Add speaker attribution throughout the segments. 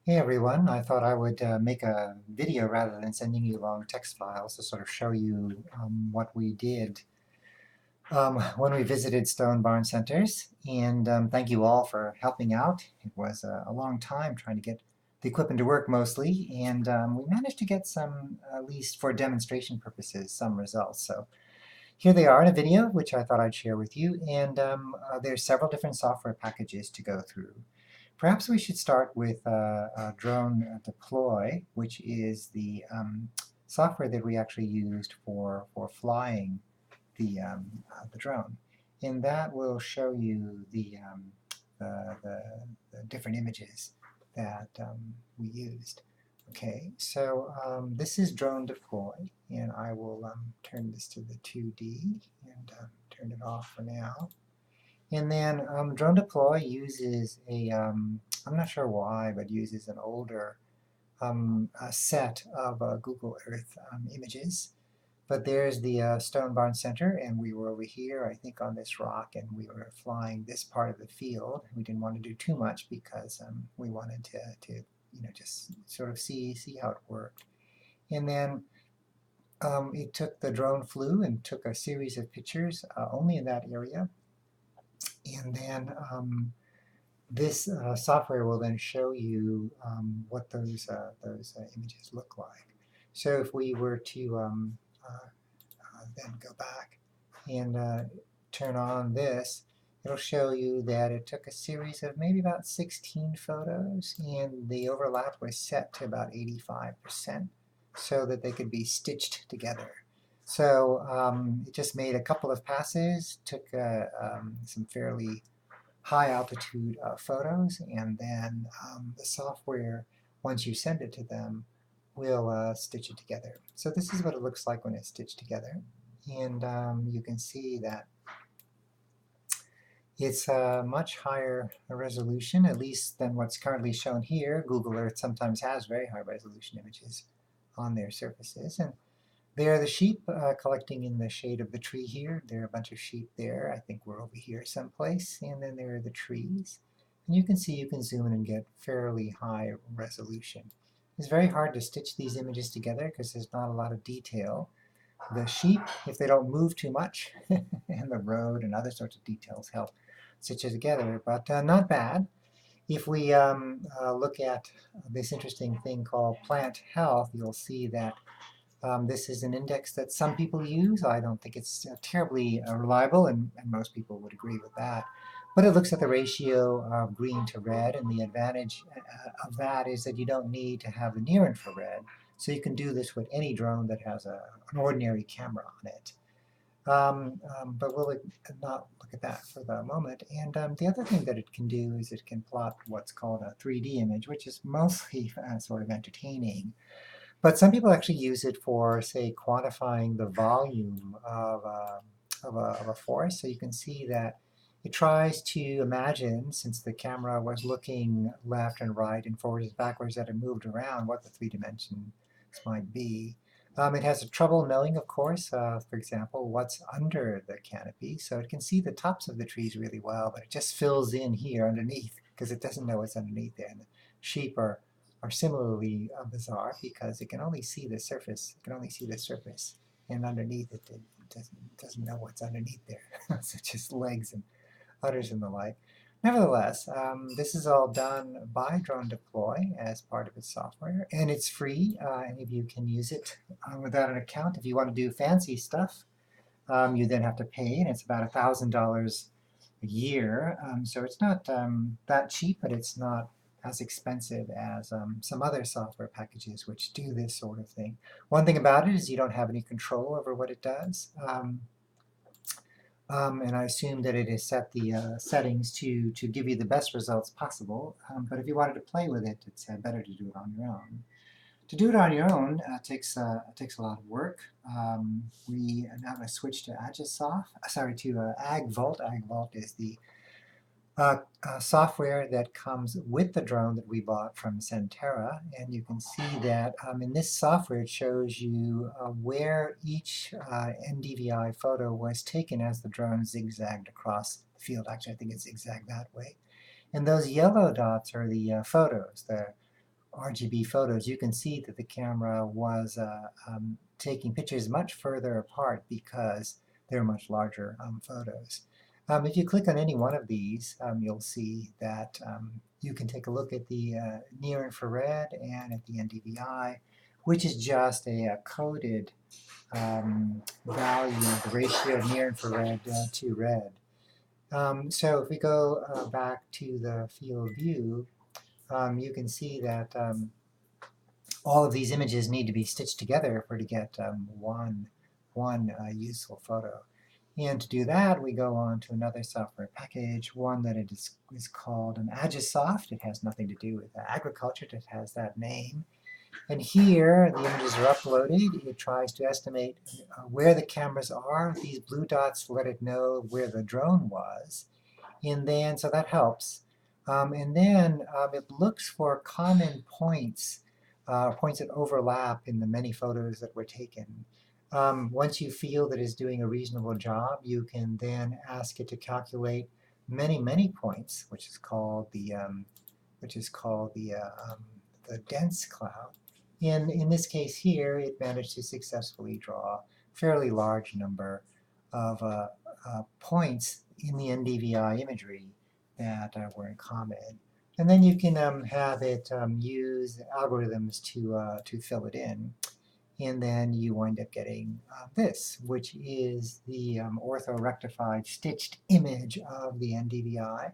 Speaker 1: Hey everyone, I thought I would make a video rather than sending you long text files to sort of show you what we did when we visited Stone Barn Centers. And thank you all for helping out. It was a long time trying to get the equipment to work mostly, and we managed to get some, at least for demonstration purposes, some results. So here they are in a video, which I thought I'd share with you. And there's several different software packages to go through. Perhaps we should start with Drone Deploy, which is the software that we actually used for flying the drone. And that will show you the, the, the different images that we used. Okay, so this is Drone Deploy, and I will turn this to the 2D and turn it off for now. And then Drone Deploy uses I'm not sure why, but uses an older a set of Google Earth images. But there's the Stone Barn Center, and we were over here, I think, on this rock, and we were flying this part of the field. We didn't want to do too much because we wanted to just sort of see how it worked. And then it took the drone flew and took a series of pictures only in that area. And then this software will then show you what those images look like. So if we were to then go back and turn on this, it'll show you that it took a series of maybe about 16 photos, and the overlap was set to about 85% so that they could be stitched together. So it just made a couple of passes, took some fairly high altitude photos, and then the software, once you send it to them, will stitch it together. So this is what it looks like when it's stitched together. And you can see that it's a much higher resolution, at least than what's currently shown here. Google Earth sometimes has very high resolution images on their surfaces. And there are the sheep collecting in the shade of the tree here. There are a bunch of sheep there. I think we're over here someplace. And then there are the trees. And you can see you can zoom in and get fairly high resolution. It's very hard to stitch these images together because there's not a lot of detail. The sheep, if they don't move too much, and the road and other sorts of details help stitch it together, but not bad. If we look at this interesting thing called plant health, you'll see that this is an index that some people use. I don't think it's terribly reliable, and most people would agree with that. But it looks at the ratio of green to red, and the advantage of that is that you don't need to have the near infrared. So you can do this with any drone that has an ordinary camera on it. But we'll not look at that for the moment. And the other thing that it can do is it can plot what's called a 3D image, which is mostly sort of entertaining. But some people actually use it for, say, quantifying the volume of a forest. So you can see that it tries to imagine, since the camera was looking left and right and forwards and backwards, that it moved around, what the 3 dimensions might be. It has a trouble knowing, of course, for example, what's under the canopy. So it can see the tops of the trees really well, but it just fills in here underneath because it doesn't know what's underneath there. And the sheep are similarly bizarre because it can only see the surface. It can only see the surface, and underneath it doesn't know what's underneath there, such as legs and udders and the like. Nevertheless, this is all done by Drone Deploy as part of its software, and it's free. Any of you can use it without an account. If you want to do fancy stuff, you then have to pay, and it's about $1,000 a year. So it's not that cheap, but it's not as expensive as some other software packages which do this sort of thing. One thing about it is you don't have any control over what it does. And I assume that it has set the settings to give you the best results possible. But if you wanted to play with it, it's better to do it on your own. To do it on your own takes a lot of work. We are now going to switch to Agisoft, to AgVault. AgVault is the software that comes with the drone that we bought from Sentera, and you can see that in this software it shows you where each NDVI photo was taken as the drone zigzagged across the field. Actually, I think it zigzagged that way. And those yellow dots are the photos. The RGB photos, you can see that the camera was taking pictures much further apart because they're much larger photos. If you click on any one of these, you'll see that you can take a look at the near infrared and at the NDVI, which is just a coded value of the ratio of near infrared to red. So if we go back to the field view, you can see that all of these images need to be stitched together if we're to get one useful photo. And to do that, we go on to another software package, one that is called an Agisoft. It has nothing to do with agriculture, it has that name. And here, the images are uploaded. It tries to estimate where the cameras are. These blue dots let it know where the drone was. And then, so that helps. And then it looks for common points, points that overlap in the many photos that were taken. Once you feel that it's doing a reasonable job, you can then ask it to calculate many points, which is called the dense cloud. In this case here, it managed to successfully draw a fairly large number of points in the NDVI imagery that were in common. And then you can have it use algorithms to fill it in. And then you wind up getting this, which is the ortho-rectified stitched image of the NDVI.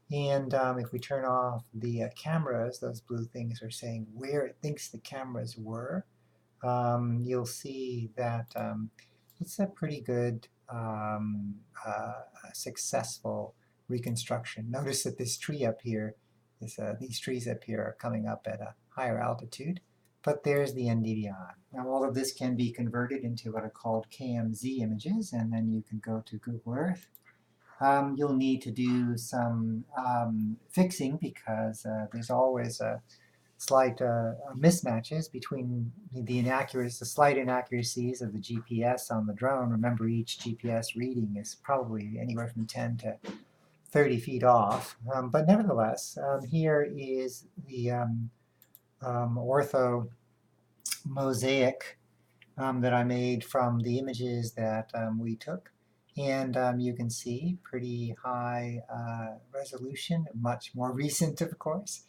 Speaker 1: And if we turn off the cameras, those blue things are saying where it thinks the cameras were. You'll see that it's a pretty good, successful reconstruction. Notice that this tree up here, these trees up here are coming up at a higher altitude. But there's the NDVI. Now all of this can be converted into what are called KMZ images, and then you can go to Google Earth. You'll need to do some fixing because there's always slight mismatches between the slight inaccuracies of the GPS on the drone. Remember, each GPS reading is probably anywhere from 10 to 30 feet off. But nevertheless, here is the ortho mosaic that I made from the images that we took. And you can see pretty high resolution, much more recent, of course.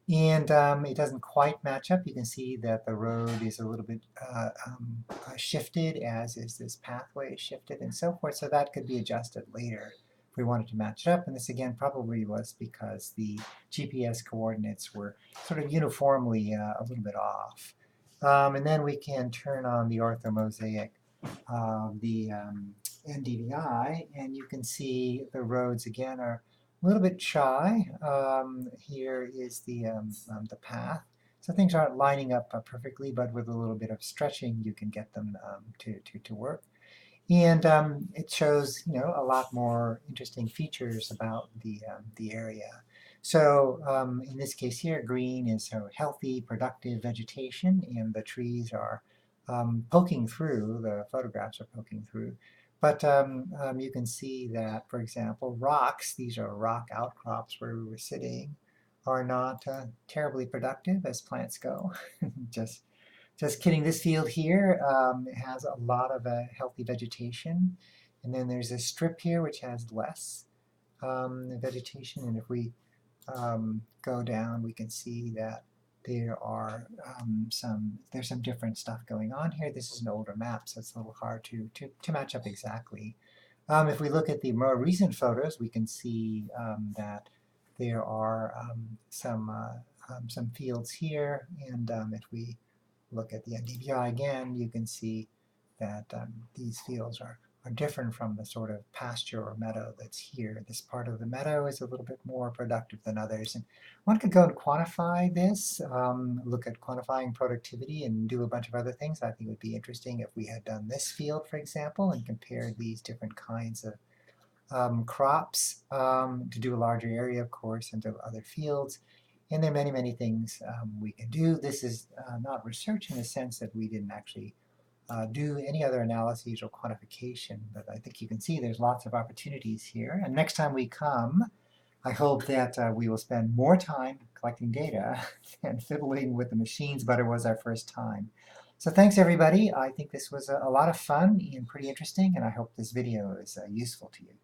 Speaker 1: And it doesn't quite match up. You can see that the road is a little bit shifted, as is this pathway shifted and so forth. So that could be adjusted later if we wanted to match it up. And this, again, probably was because the GPS coordinates were sort of uniformly a little bit off. And then we can turn on the orthomosaic of the NDVI, and you can see the roads again are a little bit shy. Here is the path. So things aren't lining up perfectly, but with a little bit of stretching, you can get them to work. And it shows, a lot more interesting features about the area. So in this case here, green is healthy, productive vegetation, and the trees are poking through, the photographs are poking through. But you can see that, for example, rocks, these are rock outcrops where we were sitting, are not terribly productive as plants go. Just kidding, this field here has a lot of healthy vegetation. And then there's a strip here which has less vegetation. And if we go down, we can see that there are there's some different stuff going on here. This is an older map, so it's a little hard to match up exactly. If we look at the more recent photos, we can see that there are some fields here, and if we look at the NDVI again, you can see that these fields are different from the sort of pasture or meadow that's here. This part of the meadow is a little bit more productive than others. And one could go and quantify this, look at quantifying productivity and do a bunch of other things. I think it would be interesting if we had done this field, for example, and compared these different kinds of crops to do a larger area, of course, into other fields. And there are many things we can do. This is not research in the sense that we didn't actually do any other analyses or quantification, but I think you can see there's lots of opportunities here. And next time we come, I hope that we will spend more time collecting data than fiddling with the machines, but it was our first time. So thanks everybody. I think this was a lot of fun and pretty interesting, and I hope this video is useful to you.